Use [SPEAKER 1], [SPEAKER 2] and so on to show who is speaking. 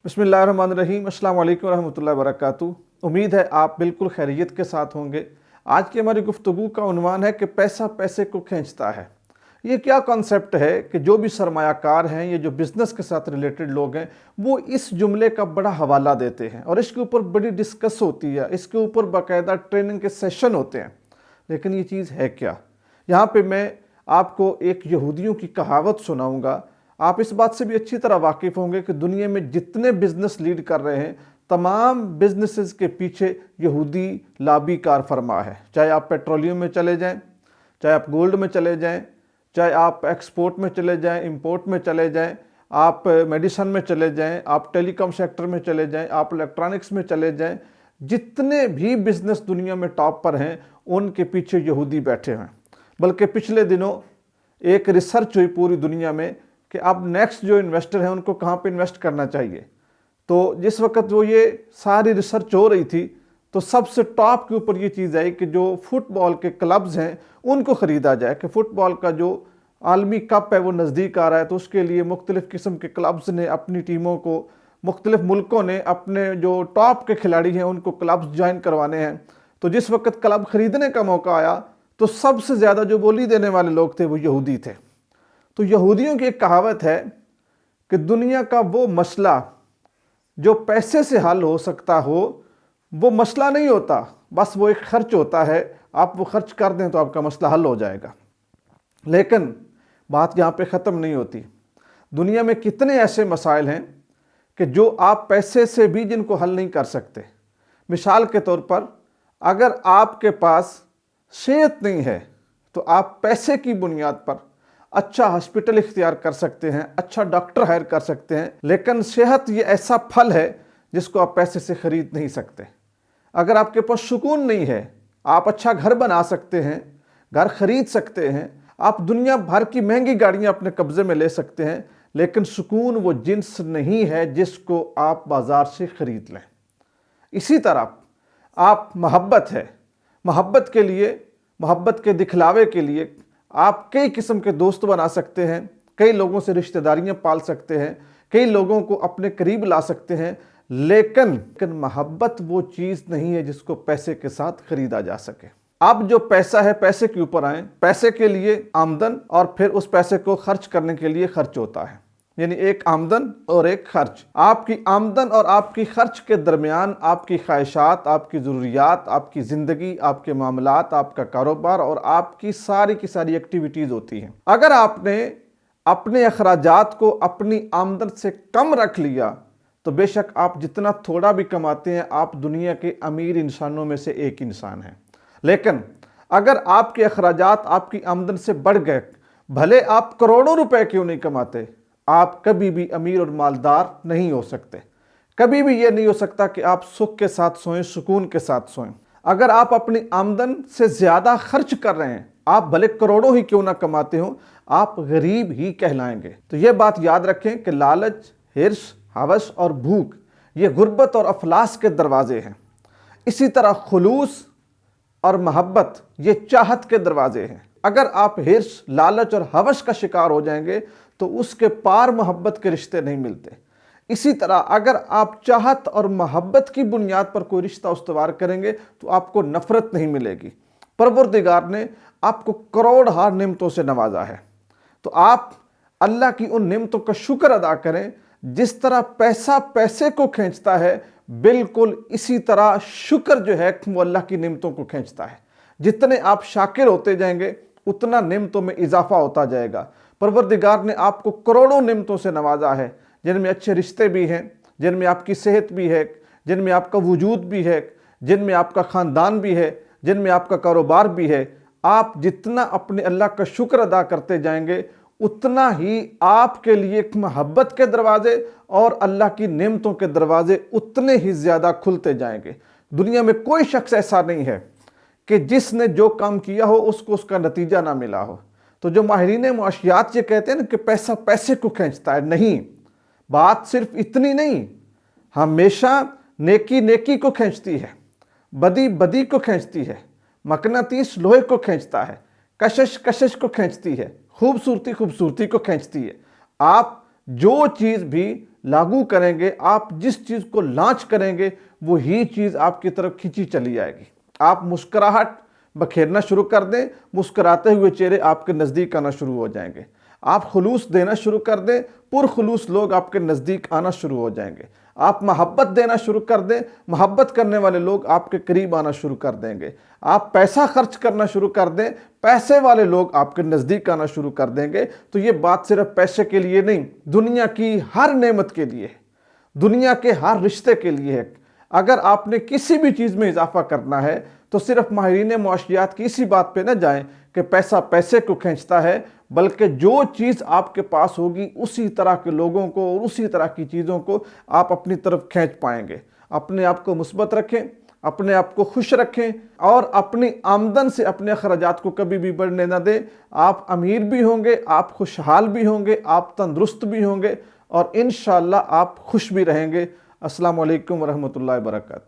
[SPEAKER 1] बिस्मिल्लाहिर्रहमानिर्रहीम। अस्सलाम वालेकुम रहमतुल्लाहि व बरकातुहू। उम्मीद है आप बिल्कुल खैरियत के साथ होंगे। आज की हमारी गुफ्तगू का उन्वान है कि पैसा पैसे को खींचता है। ये क्या कॉन्सेप्ट है कि जो भी सरमायाकार हैं, ये जो बिज़नेस के साथ रिलेटेड लोग हैं, वो इस जुमले का बड़ा हवाला देते हैं और इसके ऊपर बड़ी डिस्कस होती है, इसके ऊपर बाकायदा ट्रेनिंग के सेशन होते हैं। लेकिन ये चीज़ है क्या? यहाँ पे मैं आपको एक यहूदियों की कहावत सुनाऊंगा। आप इस बात से भी अच्छी तरह वाकिफ़ होंगे कि दुनिया में जितने बिज़नेस लीड कर रहे हैं, तमाम बिजनेसेस के पीछे यहूदी लाबी कार फरमा है। चाहे आप पेट्रोलियम में चले जाएं, चाहे आप गोल्ड में चले जाएं, चाहे आप एक्सपोर्ट में चले जाएं, इंपोर्ट में चले जाएं, आप मेडिसन में चले जाएं, आप टेलीकॉम सेक्टर में चले जाएं, आप इलेक्ट्रॉनिक्स में चले जाएं, जितने भी बिज़नेस दुनिया में टॉप पर हैं, उनके पीछे यहूदी बैठे हैं। बल्कि पिछले दिनों एक रिसर्च हुई पूरी दुनिया में कि अब नेक्स्ट जो इन्वेस्टर हैं उनको कहाँ पे इन्वेस्ट करना चाहिए। तो जिस वक्त वो ये सारी रिसर्च हो रही थी, तो सबसे टॉप के ऊपर ये चीज़ आई कि जो फुटबॉल के क्लब्स हैं उनको ख़रीदा जाए, कि फ़ुटबॉल का जो आलमी कप है वो नज़दीक आ रहा है, तो उसके लिए मुख्तलिफ़ किस्म के क्लब्स ने अपनी टीमों को, मुख्तलिफ़ मुल्कों ने अपने जो टॉप के खिलाड़ी हैं उनको क्लब्स ज्वाइन करवाने हैं। तो जिस वक्त क्लब ख़रीदने का मौका आया तो सबसे ज़्यादा जो बोली देने वाले लोग थे वो यहूदी थे। तो यहूदियों की एक कहावत है कि दुनिया का वो मसला जो पैसे से हल हो सकता हो, वो मसला नहीं होता, बस वो एक खर्च होता है। आप वो खर्च कर दें तो आपका मसला हल हो जाएगा। लेकिन बात यहाँ पे ख़त्म नहीं होती। दुनिया में कितने ऐसे मसाइल हैं कि जो आप पैसे से भी जिनको हल नहीं कर सकते। मिसाल के तौर पर, अगर आपके पास सेहत नहीं है तो आप पैसे की बुनियाद पर अच्छा हॉस्पिटल इख्तियार कर सकते हैं, अच्छा डॉक्टर हायर कर सकते हैं। लेकिन सेहत ये ऐसा फल है जिसको आप पैसे से ख़रीद नहीं सकते। अगर आपके पास सुकून नहीं है, आप अच्छा घर बना सकते हैं, घर ख़रीद सकते हैं, आप दुनिया भर की महंगी गाड़ियाँ अपने कब्ज़े में ले सकते हैं, लेकिन सुकून वो जिन्स नहीं है जिसको आप बाज़ार से ख़रीद लें। इसी तरह आप मोहब्बत है, मोहब्बत के लिए, मोहब्बत के दिखलावे के लिए आप कई किस्म के दोस्त बना सकते हैं, कई लोगों से रिश्तेदारियां पाल सकते हैं, कई लोगों को अपने करीब ला सकते हैं। लेकिन मोहब्बत वो चीज़ नहीं है जिसको पैसे के साथ ख़रीदा जा सके। अब जो पैसा है, पैसे के ऊपर आए, पैसे के लिए आमदन और फिर उस पैसे को खर्च करने के लिए खर्च होता है, यानी एक आमदन और एक खर्च। आपकी आमदन और आपकी खर्च के दरमियान आपकी ख्वाहिशात, आपकी ज़रूरियात, आपकी ज़िंदगी, आपके मामलात, आपका कारोबार और आपकी सारी की सारी एक्टिविटीज़ होती हैं। अगर आपने अपने अखराजात को अपनी आमदन से कम रख लिया तो बेशक आप जितना थोड़ा भी कमाते हैं, आप दुनिया के अमीर इंसानों में से एक इंसान हैं। लेकिन अगर आपके अखराजात आपकी आमदन से बढ़ गए, भले आप करोड़ों रुपए क्यों नहीं कमाते, आप कभी भी अमीर और मालदार नहीं हो सकते। कभी भी ये नहीं हो सकता कि आप सुख के साथ सोएं, सुकून के साथ सोएं। अगर आप अपनी आमदन से ज़्यादा खर्च कर रहे हैं, आप भले करोड़ों ही क्यों ना कमाते हो, आप गरीब ही कहलाएंगे। तो ये बात याद रखें कि लालच, हिर्स, हवस और भूख ये गुर्बत और अफलास के दरवाजे हैं। इसी तरह खुलूस और मोहब्बत ये चाहत के दरवाजे हैं। अगर आप हिर्स, लालच और हवस का शिकार हो जाएंगे तो उसके पार मोहब्बत के रिश्ते नहीं मिलते। इसी तरह अगर आप चाहत और मोहब्बत की बुनियाद पर कोई रिश्ता उस्तवार करेंगे तो आपको नफ़रत नहीं मिलेगी। परवरदिगार ने आपको करोड़हार नेमतों से नवाजा है, तो आप अल्लाह की उन नेमतों का शुक्र अदा करें। जिस तरह पैसा पैसे को खींचता है, बिल्कुल इसी तरह शुक्र जो है वो अल्लाह की नेमतों को खींचता है। जितने आप शाकिर होते जाएंगे उतना नेमतों में इजाफा होता जाएगा। परवरदिगार ने आपको करोड़ों नेमतों से नवाजा है, जिनमें अच्छे रिश्ते भी हैं, जिनमें आपकी सेहत भी है, जिनमें आपका वजूद भी है, जिनमें आपका ख़ानदान भी है, जिनमें आपका कारोबार भी है। आप जितना अपने अल्लाह का शुक्र अदा करते जाएंगे, उतना ही आपके लिए मोहब्बत के दरवाजे और अल्लाह की नेमतों के दरवाजे उतने ही ज़्यादा खुलते जाएंगे। दुनिया में कोई शख्स ऐसा नहीं है कि जिसने जो काम किया हो उसको उसका नतीजा ना मिला हो। तो जो माहिरीन मुआशियात ये कहते हैं ना कि पैसा पैसे को खींचता है, नहीं, बात सिर्फ इतनी नहीं। हमेशा नेकी नेकी को खींचती है, बदी बदी को खींचती है, मकनातीस लोहे को खींचता है, कशिश कशिश को खींचती है, खूबसूरती खूबसूरती को खींचती है। आप जो चीज़ भी لاگو کریں گے، آپ جس چیز کو لانچ کریں گے وہی چیز آپ کی طرف کھینچی چلی جائے گی۔ آپ مسکراہٹ بکھیرنا شروع کر دیں، مسکراتے ہوئے چہرے آپ کے نزدیک آنا شروع ہو جائیں گے۔ آپ خلوص دینا شروع کر دیں، پرخلوص لوگ آپ کے نزدیک آنا شروع ہو جائیں گے۔ آپ محبت دینا شروع کر دیں، محبت کرنے والے لوگ آپ کے قریب آنا شروع کر دیں گے۔ آپ پیسہ خرچ کرنا شروع کر دیں، پیسے والے لوگ آپ کے نزدیک آنا شروع کر دیں گے۔ تو یہ بات صرف پیسے کے لیے نہیں، دنیا کی ہر نعمت کے لیے ہے، دنیا کے ہر رشتے کے لیے ہے۔ اگر آپ نے کسی بھی چیز میں اضافہ کرنا ہے تو صرف ماہرین معاشیات کی اسی بات پہ نہ جائیں کہ پیسہ پیسے کو کھینچتا ہے، بلکہ جو چیز آپ کے پاس ہوگی اسی طرح کے لوگوں کو اور اسی طرح کی چیزوں کو آپ اپنی طرف کھینچ پائیں گے۔ اپنے آپ کو مثبت رکھیں، اپنے آپ کو خوش رکھیں اور اپنی آمدن سے اپنے اخراجات کو کبھی بھی بڑھنے نہ دیں۔ آپ امیر بھی ہوں گے، آپ خوشحال بھی ہوں گے، آپ تندرست بھی ہوں گے اور انشاءاللہ آپ خوش بھی رہیں گے۔ السلام علیکم ورحمۃ اللہ وبرکاتہ۔